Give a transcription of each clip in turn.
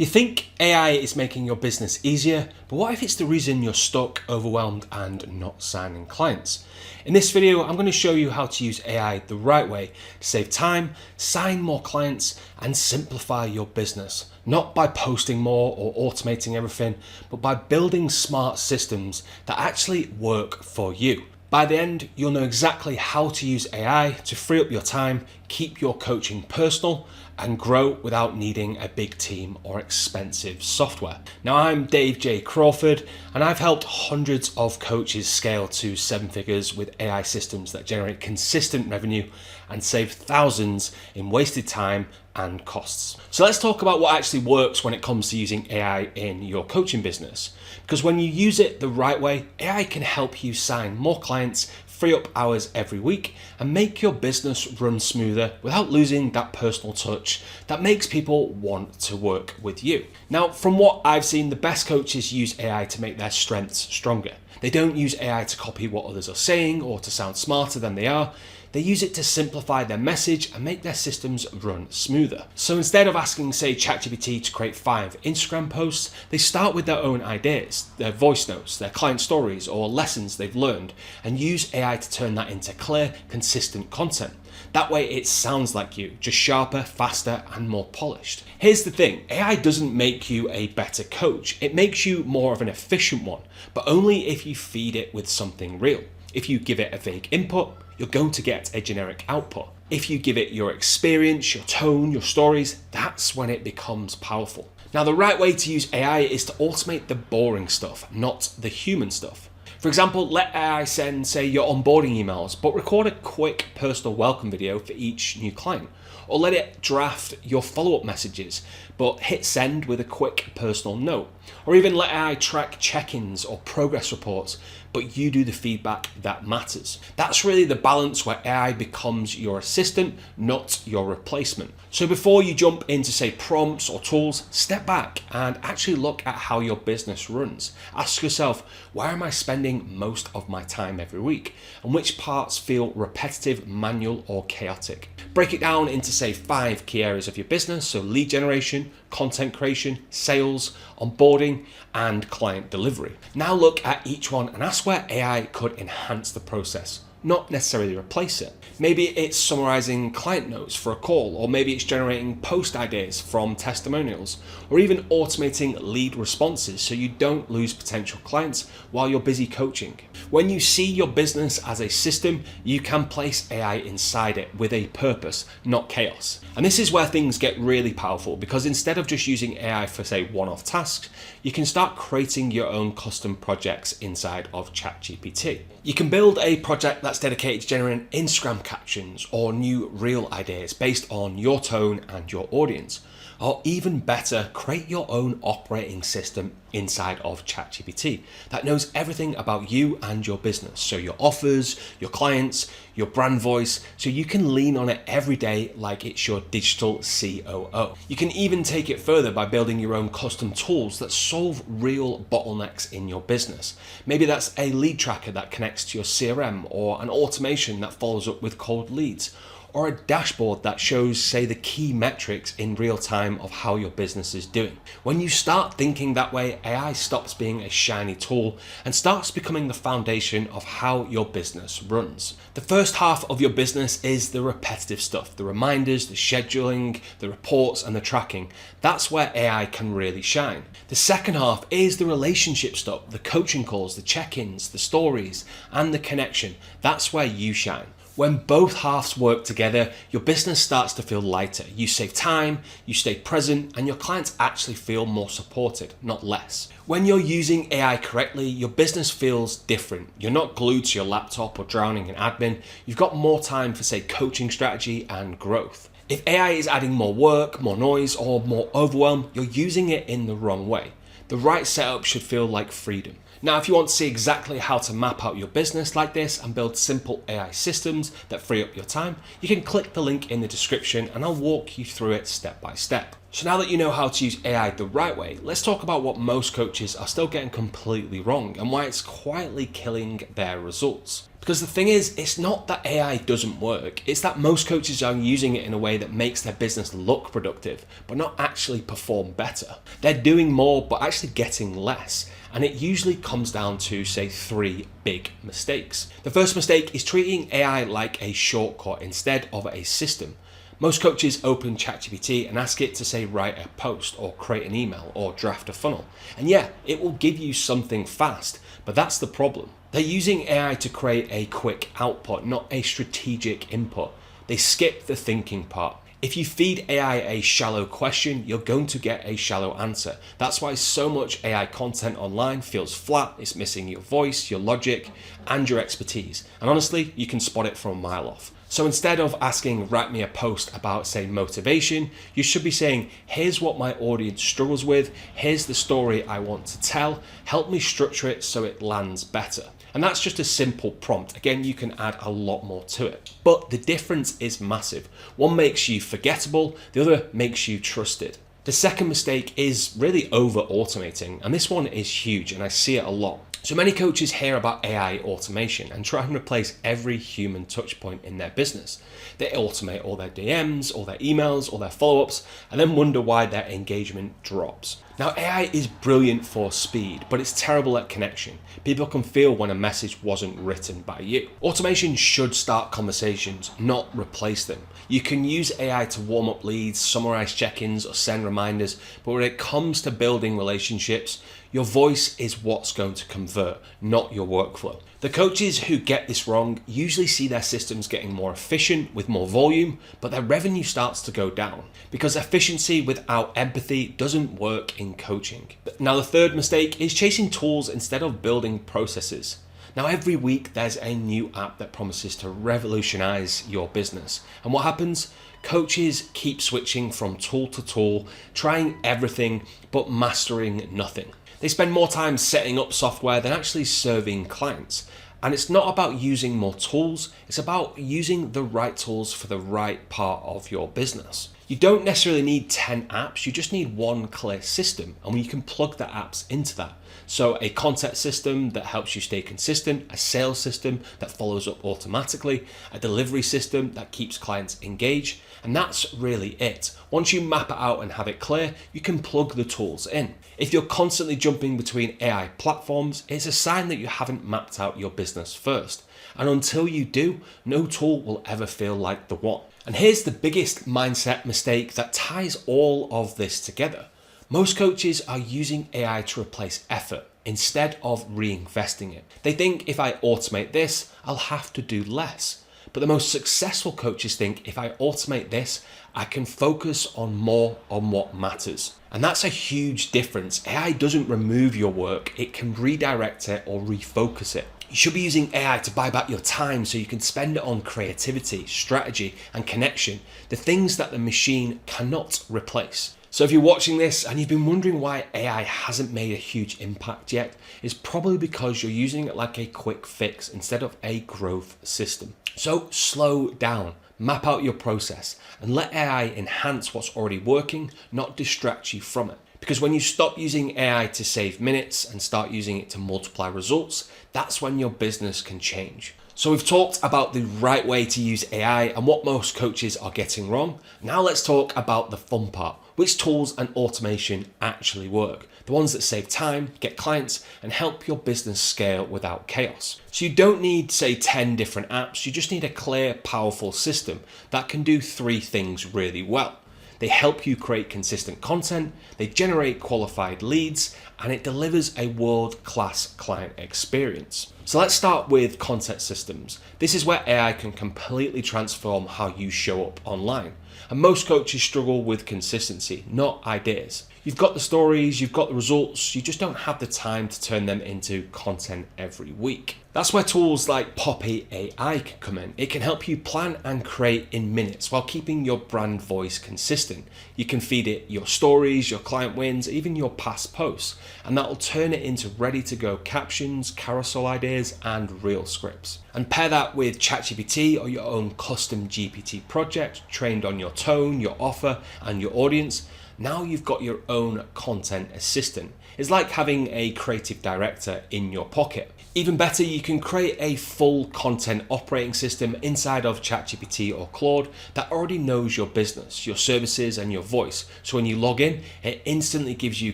You think AI is making your business easier, but what if it's the reason you're stuck, overwhelmed, and not signing clients? In this video, I'm going to show you how to use AI the right way to save time, sign more clients, and simplify your business. Not by posting more or automating everything, but by building smart systems that actually work for you. By the end, you'll know exactly how to use AI to free up your time, keep your coaching personal, and grow without needing a big team or expensive software. Now, I'm Dave J. Crawford, and I've helped hundreds of coaches scale to 7 figures with AI systems that generate consistent revenue and save thousands in wasted time and costs. So let's talk about what actually works when it comes to using AI in your coaching business. Because when you use it the right way, AI can help you sign more clients, free up hours every week, and make your business run smoother without losing that personal touch that makes people want to work with you. Now, from what I've seen, the best coaches use AI to make their strengths stronger. They don't use AI to copy what others are saying or to sound smarter than they are. They use it to simplify their message and make their systems run smoother. So instead of asking, say, ChatGPT to create 5 Instagram posts, they start with their own ideas, their voice notes, their client stories, or lessons they've learned, and use AI to turn that into clear, consistent content. That way it sounds like you, just sharper, faster, and more polished. Here's the thing, AI doesn't make you a better coach. It makes you more of an efficient one, but only if you feed it with something real. If you give it a vague input, you're going to get a generic output. If you give it your experience, your tone, your stories, that's when it becomes powerful. Now, the right way to use AI is to automate the boring stuff, not the human stuff. For example, let AI send, say, your onboarding emails, but record a quick personal welcome video for each new client. Or let it draft your follow-up messages, but hit send with a quick personal note. Or even let AI track check-ins or progress reports, but you do the feedback that matters. That's really the balance where AI becomes your assistant, not your replacement. So before you jump into, say, prompts or tools, step back and actually look at how your business runs. Ask yourself, where am I spending most of my time every week? And which parts feel repetitive, manual, or chaotic? Break it down into, say, 5 key areas of your business. So lead generation, content creation, sales, onboarding, and client delivery. Now look at each one and ask where AI could enhance the process, not necessarily replace it. Maybe it's summarizing client notes for a call, or maybe it's generating post ideas from testimonials, or even automating lead responses so you don't lose potential clients while you're busy coaching. When you see your business as a system, you can place AI inside it with a purpose, not chaos. And this is where things get really powerful, because instead of just using AI for, say, one-off tasks, you can start creating your own custom projects inside of ChatGPT. You can build a project that's dedicated to generating Instagram captions or new reel ideas based on your tone and your audience. Or even better, create your own operating system inside of ChatGPT that knows everything about you and your business. So your offers, your clients, your brand voice, so you can lean on it every day like it's your digital COO. You can even take it further by building your own custom tools that solve real bottlenecks in your business. Maybe that's a lead tracker that connects to your CRM, or an automation that follows up with cold leads, or a dashboard that shows, say, the key metrics in real time of how your business is doing. When you start thinking that way, AI stops being a shiny tool and starts becoming the foundation of how your business runs. The first half of your business is the repetitive stuff, the reminders, the scheduling, the reports, and the tracking. That's where AI can really shine. The second half is the relationship stuff, the coaching calls, the check-ins, the stories, and the connection. That's where you shine. When both halves work together, your business starts to feel lighter. You save time, you stay present, and your clients actually feel more supported, not less. When you're using AI correctly, your business feels different. You're not glued to your laptop or drowning in admin. You've got more time for, say, coaching strategy and growth. If AI is adding more work, more noise, or more overwhelm, you're using it in the wrong way. The right setup should feel like freedom. Now, if you want to see exactly how to map out your business like this and build simple AI systems that free up your time, you can click the link in the description and I'll walk you through it step by step. So now that you know how to use AI the right way, let's talk about what most coaches are still getting completely wrong and why it's quietly killing their results. Because the thing is, it's not that AI doesn't work, it's that most coaches are using it in a way that makes their business look productive, but not actually perform better. They're doing more, but actually getting less. And it usually comes down to, say, 3 big mistakes. The first mistake is treating AI like a shortcut instead of a system. Most coaches open ChatGPT and ask it to, say, write a post or create an email or draft a funnel. And yeah, it will give you something fast, but that's the problem. They're using AI to create a quick output, not a strategic input. They skip the thinking part. If you feed AI a shallow question, you're going to get a shallow answer. That's why so much AI content online feels flat, it's missing your voice, your logic, and your expertise. And honestly, you can spot it from a mile off. So instead of asking, write me a post about, say, motivation, you should be saying, here's what my audience struggles with, here's the story I want to tell, help me structure it so it lands better. And that's just a simple prompt. Again, you can add a lot more to it. But the difference is massive. One makes you forgettable, the other makes you trusted. The second mistake is really over automating, and this one is huge and I see it a lot. So many coaches hear about AI automation and try and replace every human touch point in their business. They automate all their DMs, all their emails, all their follow-ups, and then wonder why their engagement drops. Now, AI is brilliant for speed, but it's terrible at connection. People can feel when a message wasn't written by you. Automation should start conversations, not replace them. You can use AI to warm up leads, summarize check-ins, or send reminders, but when it comes to building relationships, your voice is what's going to convert, not your workflow. The coaches who get this wrong usually see their systems getting more efficient with more volume, but their revenue starts to go down because efficiency without empathy doesn't work in coaching. Now, the third mistake is chasing tools instead of building processes. Now, every week there's a new app that promises to revolutionize your business. And what happens? Coaches keep switching from tool to tool, trying everything, but mastering nothing. They spend more time setting up software than actually serving clients. And it's not about using more tools, it's about using the right tools for the right part of your business. You don't necessarily need 10 apps, you just need one clear system, and you can plug the apps into that. So a content system that helps you stay consistent, a sales system that follows up automatically, a delivery system that keeps clients engaged, and that's really it. Once you map it out and have it clear, you can plug the tools in. If you're constantly jumping between AI platforms, it's a sign that you haven't mapped out your business first. And until you do, no tool will ever feel like the one. And here's the biggest mindset mistake that ties all of this together. Most coaches are using AI to replace effort instead of reinvesting it. They think if I automate this, I'll have to do less. But the most successful coaches think if I automate this, I can focus on more on what matters. And that's a huge difference. AI doesn't remove your work, it can redirect it or refocus it. You should be using AI to buy back your time so you can spend it on creativity, strategy, and connection, the things that the machine cannot replace. So if you're watching this and you've been wondering why AI hasn't made a huge impact yet, it's probably because you're using it like a quick fix instead of a growth system. So slow down, map out your process, and let AI enhance what's already working, not distract you from it. Because when you stop using AI to save minutes and start using it to multiply results, that's when your business can change. So we've talked about the right way to use AI and what most coaches are getting wrong. Now let's talk about the fun part. Which tools and automation actually work? The ones that save time, get clients, and help your business scale without chaos. So you don't need, say, 10 different apps. You just need a clear, powerful system that can do 3 things really well. They help you create consistent content, they generate qualified leads, and it delivers a world-class client experience. So let's start with content systems. This is where AI can completely transform how you show up online. And most coaches struggle with consistency, not ideas. You've got the stories, you've got the results, you just don't have the time to turn them into content every week. That's where tools like Poppy AI can come in. It can help you plan and create in minutes while keeping your brand voice consistent. You can feed it your stories, your client wins, even your past posts, and that'll turn it into ready to go captions, carousel ideas, and real scripts. And pair that with ChatGPT or your own custom GPT project trained on your tone, your offer, and your audience. Now you've got your own content assistant. It's like having a creative director in your pocket. Even better, you can create a full content operating system inside of ChatGPT or Claude that already knows your business, your services, and your voice. So when you log in, it instantly gives you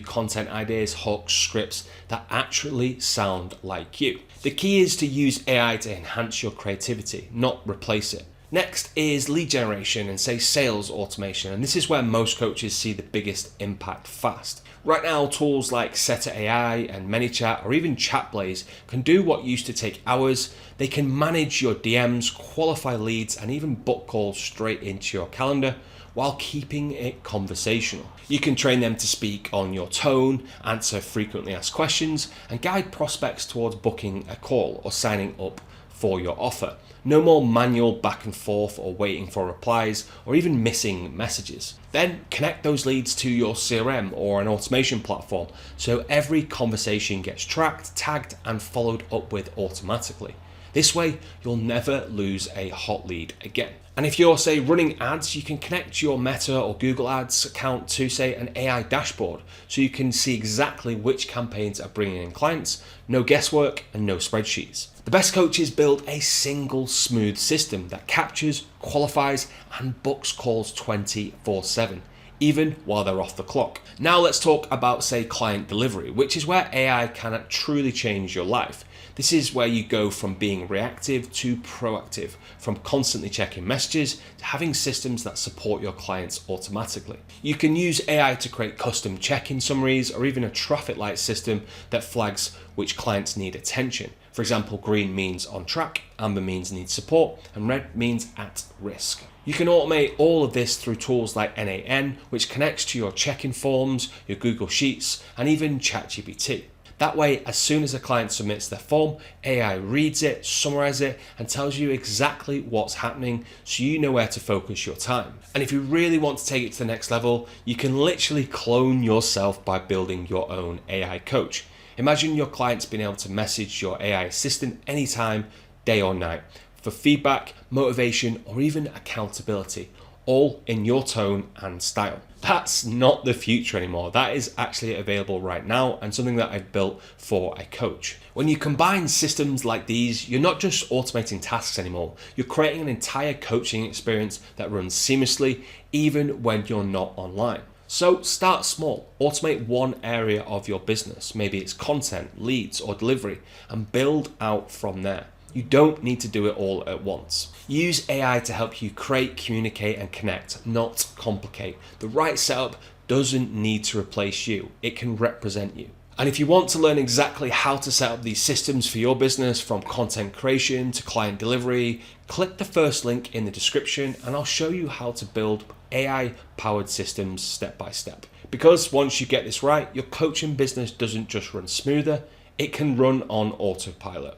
content ideas, hooks, scripts that actually sound like you. The key is to use AI to enhance your creativity, not replace it. Next is lead generation and say sales automation, and this is where most coaches see the biggest impact fast. Right now, tools like Setter AI and ManyChat or even ChatBlaze can do what used to take hours. They can manage your DMs, qualify leads, and even book calls straight into your calendar while keeping it conversational. You can train them to speak on your tone, answer frequently asked questions, and guide prospects towards booking a call or signing up for your offer. No more manual back and forth or waiting for replies or even missing messages. Then connect those leads to your CRM or an automation platform so every conversation gets tracked, tagged, and followed up with automatically. This way, you'll never lose a hot lead again. And if you're, say, running ads, you can connect your Meta or Google Ads account to, say, an AI dashboard so you can see exactly which campaigns are bringing in clients, no guesswork and no spreadsheets. The best coaches build a single smooth system that captures, qualifies, and books calls 24/7. Even while they're off the clock. Now let's talk about, say, client delivery, which is where AI can truly change your life. This is where you go from being reactive to proactive, from constantly checking messages to having systems that support your clients automatically. You can use AI to create custom check-in summaries or even a traffic light system that flags which clients need attention. For example, green means on track, amber means need support, and red means at risk. You can automate all of this through tools like NAN, which connects to your check-in forms, your Google Sheets, and even ChatGPT. That way, as soon as a client submits their form, AI reads it, summarizes it, and tells you exactly what's happening so you know where to focus your time. And if you really want to take it to the next level, you can literally clone yourself by building your own AI coach. Imagine your clients being able to message your AI assistant anytime, day or night, for feedback, motivation, or even accountability, all in your tone and style. That's not the future anymore. That is actually available right now and something that I've built for a coach. When you combine systems like these, you're not just automating tasks anymore. You're creating an entire coaching experience that runs seamlessly, even when you're not online. So start small, automate one area of your business, maybe it's content, leads, or delivery, and build out from there. You don't need to do it all at once. Use AI to help you create, communicate, and connect, not complicate. The right setup doesn't need to replace you. It can represent you. And if you want to learn exactly how to set up these systems for your business, from content creation to client delivery, click the first link in the description and I'll show you how to build AI-powered systems step by step. Because once you get this right, your coaching business doesn't just run smoother, it can run on autopilot.